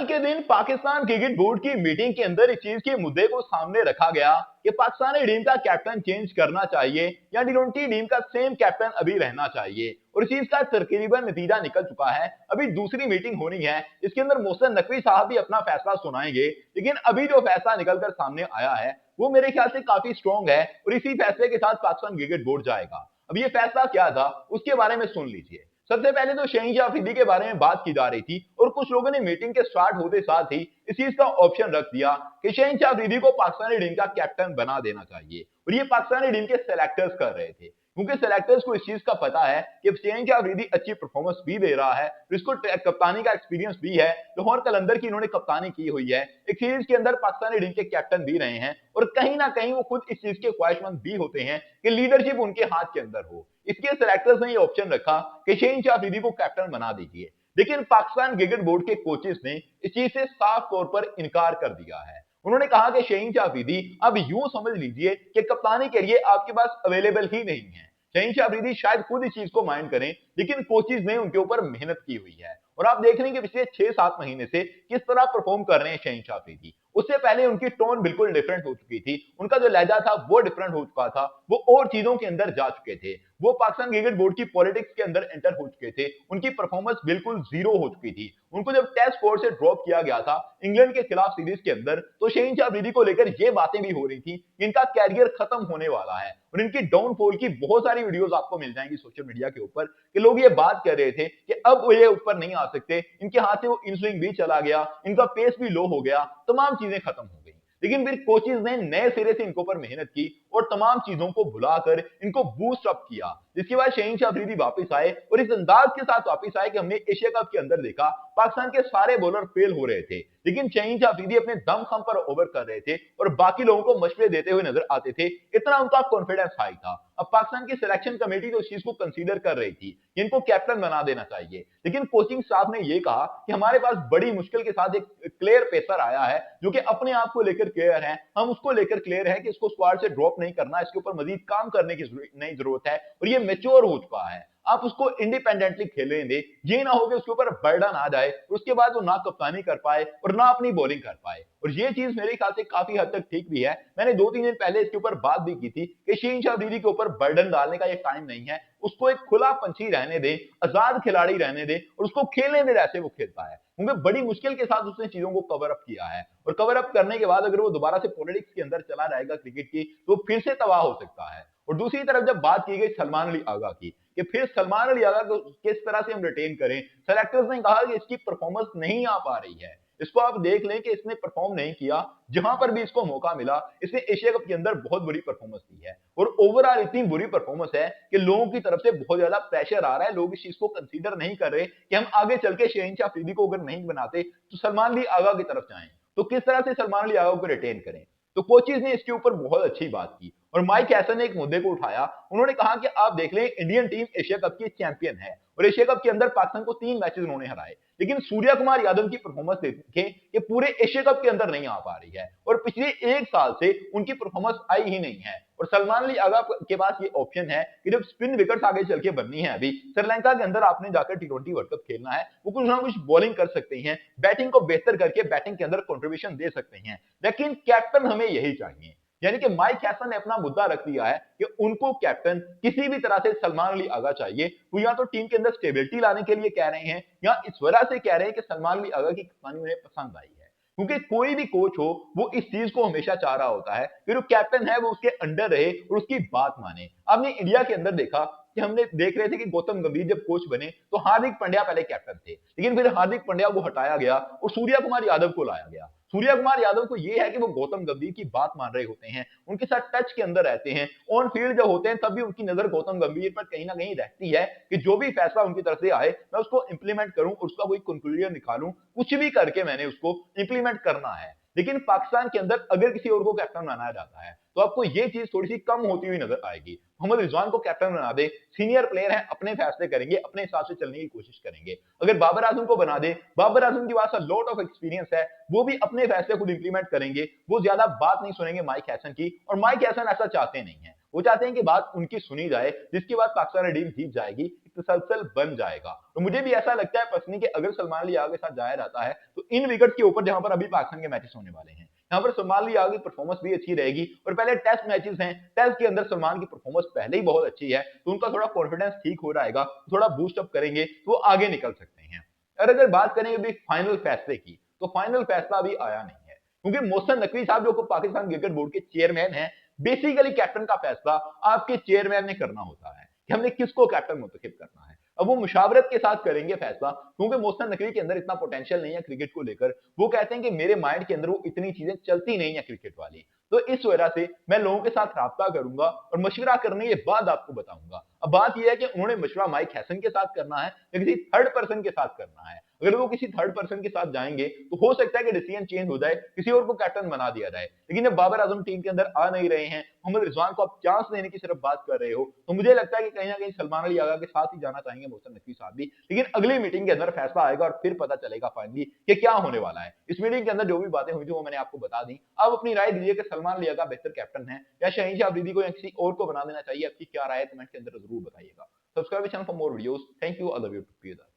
कल के दिन पाकिस्तान क्रिकेट बोर्ड की मीटिंग के अंदर इस चीज के मुद्दे को सामने रखा गया कि पाकिस्तानी टीम का कैप्टन चेंज करना चाहिए या टी20 टीम का सेम कैप्टन अभी रहना चाहिए। और इस चीज का तकरीबन नतीजा निकल चुका है। अभी दूसरी मीटिंग होनी है, इसके अंदर मोहसिन नकवी साहब भी अपना फैसला सुनाएंगे। लेकिन अभी जो फैसला निकलकर सामने आया है वो मेरे ख्याल से काफी स्ट्रॉन्ग है और इसी फैसले के साथ पाकिस्तान क्रिकेट बोर्ड जाएगा। अब ये फैसला क्या था उसके बारे में सुन लीजिए। सबसे पहले तो शहीन अफरीदी के बारे में बात की जा रही थी और कुछ लोगों ने मीटिंग के स्टार्ट होते साथ ही इस चीज का ऑप्शन रख दिया कि शहीन अफरीदी को पाकिस्तानी टीम का कैप्टन बना देना चाहिए। और ये पाकिस्तानी टीम के सेलेक्टर्स कर रहे थे क्योंकि सेलेक्टर्स को इस चीज का पता है कि शहीन अफरीदी अच्छी परफॉर्मेंस भी दे रहा है, इसको कप्तानी का एक्सपीरियंस भी है। लाहौर कलंदर की इन्होंने कप्तानी की हुई है, एक सीरीज के अंदर पाकिस्तानी टीम के कैप्टन भी रहे हैं और कहीं ना कहीं वो खुद इस चीज के ख्वाहिशमंद भी होते हैं कि लीडरशिप उनके हाथ के अंदर हो। इसके सेलेक्टर्स ने ये ऑप्शन रखा कि शहीन अफरीदी को कैप्टन बना दीजिए। लेकिन पाकिस्तान क्रिकेट बोर्ड के कोचेस ने इस चीज से साफ तौर पर इनकार कर दिया है। उन्होंने कहा कि शहीन अफरीदी अब यूं समझ लीजिए कि कप्तानी के लिए आपके पास अवेलेबल ही नहीं है। शहीन अफरीदी शायद खुद इस चीज को माइंड करें, लेकिन कोचेस ने उनके ऊपर मेहनत की हुई है और आप देख रहे हैं कि पिछले 6-7 महीने से किस तरह परफॉर्म कर रहे हैं शहीन अफरीदी। उससे पहले उनकी टोन बिल्कुल डिफरेंट हो चुकी थी, उनका जो लहजा था वो डिफरेंट हो चुका था, वो और चीजों के अंदर जा चुके थे, वो पाकिस्तान क्रिकेट बोर्ड की पॉलिटिक्स के अंदर एंटर हो चुके थे, उनकी परफॉर्मेंस बिल्कुल जीरो हो चुकी थी। उनको जब टेस्ट स्कोर से ड्रॉप किया गया था इंग्लैंड के खिलाफ सीरीज के अंदर, तो शहीन अफरीदी को लेकर ये बातें भी हो रही थी कि इनका कैरियर खत्म होने वाला है और इनकी डाउनफॉल की बहुत सारी वीडियोस आपको मिल जाएंगी सोशल मीडिया के ऊपर कि लोग ये बात कर रहे थे कि अब ये ऊपर नहीं आ सकते, इनके हाथ से वो इनस्विंग भी चला गया, इनका पेस भी लो हो गया, तमाम चीजें खत्म हो गई। लेकिन फिर कोचेस ने नए सिरे से इनके ऊपर मेहनत की और तमाम चीजों को भुलाकर इनको बूस्ट अप किया, जिसके बाद शहीन अफरीदी वापस आए और इस अंदाज के साथ वापस आए कि हमने एशिया कप के अंदर देखा पाकिस्तान के सारे बॉलर फेल हो रहे थे, लेकिन शहीन अफरीदी अपने दमखम पर ओवर कर रहे थे और बाकी लोगों को मशवरे देते हुए नजर आते थे। इतना उनका कॉन्फिडेंस हाई था। अब पाकिस्तान की सिलेक्शन कमेटी तो इस चीज को कंसीडर कर रही थी कि इनको कैप्टन बना देना चाहिए, लेकिन कोचिंग स्टाफ ने यह कहा कि हमारे पास बड़ी मुश्किल के साथ एक क्लियर पेसर आया है जो कि अपने आप को लेकर क्लियर है, हम उसको लेकर क्लियर है कि इसको स्क्वाड से ड्रॉप नहीं करना, इसके ऊपर मजीद काम करने की नई जरूरत है और ये मेच्योर हो चुका है, आप उसको इंडिपेंडेंटली खेलने दें। ये ना हो कि उसके ऊपर बर्डन आ जाए और उसके बाद वो ना कप्तानी कर पाए और ना अपनी बॉलिंग कर पाए। और ये चीज मेरे ख्याल से काफी हद तक ठीक भी है। मैंने 2-3 दिन पहले इसके ऊपर बात भी की थी कि शहीन अफरीदी के ऊपर बर्डन डालने का ये टाइम नहीं है, उसको एक खुला पंछी रहने दें, आजाद खिलाड़ी रहने दें और उसको खेलने दें जैसे वो खेलता है, क्योंकि बड़ी मुश्किल के साथ उसने चीजों को कवर अप किया है और कवर अप करने के बाद अगर वो दोबारा से पॉलिटिक्स के अंदर चला जाएगा क्रिकेट की तो फिर से तबाह हो सकता है। और दूसरी तरफ जब बात की गई सलमान अली आगा की कि फिर सलमान अली आगा को किस तरह से हम रिटेन करें, सेलेक्टर्स ने कहा कि इसकी परफॉर्मेंस नहीं आ पा रही है, इसको आप देख लें कि इसने परफॉर्म नहीं किया, जहां पर भी इसको मौका मिला इसने एशिया कप के अंदर बहुत बुरी परफॉर्मेंस दी है और ओवरऑल इतनी बुरी परफॉर्मेंस है कि लोगों की तरफ से बहुत ज्यादा प्रेशर आ रहा है, लोग इस चीज को कंसीडर नहीं कर रहे कि हम आगे चल के शहीन अफरीदी को अगर नहीं बनाते तो सलमान अली आगा की तरफ जाएं, तो किस तरह से सलमान अली आगा को रिटेन करें। तो कोचेज ने इसके ऊपर बहुत अच्छी बात की और माइक हैसन ने एक मुद्दे को उठाया, उन्होंने कहा कि आप देख लें इंडियन टीम एशिया कप की चैंपियन है और एशिया कप के अंदर पाकिस्तान को 3 मैचेस उन्होंने हराए, लेकिन सूर्या कुमार यादव की परफॉर्मेंस देखें ये पूरे एशिया कप के अंदर नहीं आ पा रही है और पिछले 1 साल से उनकी परफॉर्मेंस आई ही नहीं है। और सलमान अली आगा के पास ये ऑप्शन है कि जब स्पिन विकेट्स आगे चल के बननी है, अभी श्रीलंका के अंदर आपने जाकर टी20 वर्ल्ड कप खेलना है, वो कुछ ना कुछ बॉलिंग कर सकते हैं, बैटिंग को बेहतर करके बैटिंग के अंदर कंट्रीब्यूशन दे सकते हैं, लेकिन कैप्टन हमें यही चाहिए। यानी कि माइक हैसन ने अपना मुद्दा रख दिया है कि उनको कैप्टन किसी भी तरह से सलमान अली आगा चाहिए। वो या तो टीम के अंदर स्टेबिलिटी लाने के लिए कह रहे हैं या इस वजह से कह रहे हैं कि सलमान अली आगा की कप्तानी उन्हें पसंद आई है, क्योंकि कोई भी कोच हो वो इस चीज को हमेशा चाह रहा होता है कि जो कैप्टन है वो उसके अंडर रहे और उसकी बात माने। आपने इंडिया के अंदर देखा कि हमने देख रहे थे कि गौतम गंभीर जब कोच बने तो हार्दिक पांड्या पहले कैप्टन थे, लेकिन फिर हार्दिक पांड्या को हटाया गया और सूर्या कुमार यादव को लाया गया। सूर्या कुमार यादव को यह है कि वो गौतम गंभीर की बात मान रहे होते हैं, उनके साथ टच के अंदर रहते हैं, ऑन फील्ड जब होते हैं तब भी उनकी नजर गौतम गंभीर पर कहीं ना कहीं रहती है कि जो भी फैसला उनकी तरफ से आए मैं उसको इंप्लीमेंट करूं, उसका कोई कंक्लूजन निकालूं, कुछ भी करके मैंने उसको इंप्लीमेंट करना है। लेकिन पाकिस्तान के अंदर अगर किसी और को कैप्टन बनाया जाता है तो आपको ये चीज थोड़ी सी कम होती हुई नजर आएगी। मोहम्मद रिजवान को कैप्टन बना दे, सीनियर प्लेयर है, अपने फैसले करेंगे, अपने हिसाब से चलने की कोशिश करेंगे। अगर बाबर आजम को बना दे, बाबर आजम के पास लॉट ऑफ एक्सपीरियंस है, वो भी अपने फैसले खुद इंप्लीमेंट करेंगे, वो ज्यादा बात नहीं सुनेंगे माइक हैसन की, और माइक हैसन ऐसा चाहते नहीं है, वो चाहते हैं कि बात उनकी सुनी जाए जिसके बाद पाकिस्तान टीम जीत जाएगी, तसलसल बन जाएगा। तो मुझे भी ऐसा लगता है पर्सनली कि अगर सलमान अली यादव के साथ जाया जाता है तो इन विकेट्स के ऊपर जहां पर अभी पाकिस्तान के मैचेस होने वाले हैं, यहाँ पर सलमान अली यादव की परफॉर्मेंस भी अच्छी रहेगी और पहले टेस्ट मैचेस हैं, टेस्ट के अंदर सलमान की परफॉर्मेंस पहले ही बहुत अच्छी है, तो उनका थोड़ा कॉन्फिडेंस ठीक हो जाएगा, थोड़ा बूस्ट अप करेंगे तो वो आगे निकल सकते हैं। और अगर बात करें अभी फाइनल फैसले की, तो फाइनल फैसला अभी आया नहीं है, क्योंकि मोहसिन नकवी साहब जो पाकिस्तान क्रिकेट बोर्ड के चेयरमैन हैं, बेसिकली कैप्टन का फैसला आपके चेयरमैन ने करना होता है कि हमने किसको कैप्टन मुंतखब करना है। अब वो मुशावरत के साथ करेंगे फैसला, क्योंकि मोहसिन नकवी के अंदर इतना पोटेंशियल नहीं है क्रिकेट को लेकर। वो कहते हैं कि मेरे माइंड के अंदर वो इतनी चीजें चलती नहीं है क्रिकेट वाली, तो इस वजह से मैं लोगों के साथ राब्ता करूंगा और मशवरा करने के बाद आपको बताऊंगा। अब बात यह है कि उन्होंने मशवरा माइक हैसन के साथ करना है या किसी थर्ड पर्सन के साथ करना है। अगर वो किसी थर्ड पर्सन के साथ जाएंगे तो हो सकता है कि डिसीजन चेंज हो जाए, किसी और को कैप्टन बना दिया जाए। लेकिन जब बाबर आजम टीम के अंदर आ नहीं रहे हैं, मोहम्मद रिजवान को आप चांस देने की सिर्फ बात कर रहे हो, तो मुझे लगता है कि कहीं ना कहीं सलमान अली आगा के साथ ही जाना चाहेंगे मोहसिन नकवी साहब भी। लेकिन अगली मीटिंग के अंदर फैसला आएगा और फिर पता चलेगा फाइनली कि क्या होने वाला है। इस मीटिंग के अंदर जो भी बातें हुई थी वो मैंने आपको बता दी। आप अपनी राय दीजिए कि सलमान अली आगा बेहतर कैप्टन है या शहीन अफरीदी को या किसी और को बना देना चाहिए। आपकी क्या राय है कमेंट के अंदर जरूर बताइएगा। Subscribe channel for more videos. Thank you, I love you to.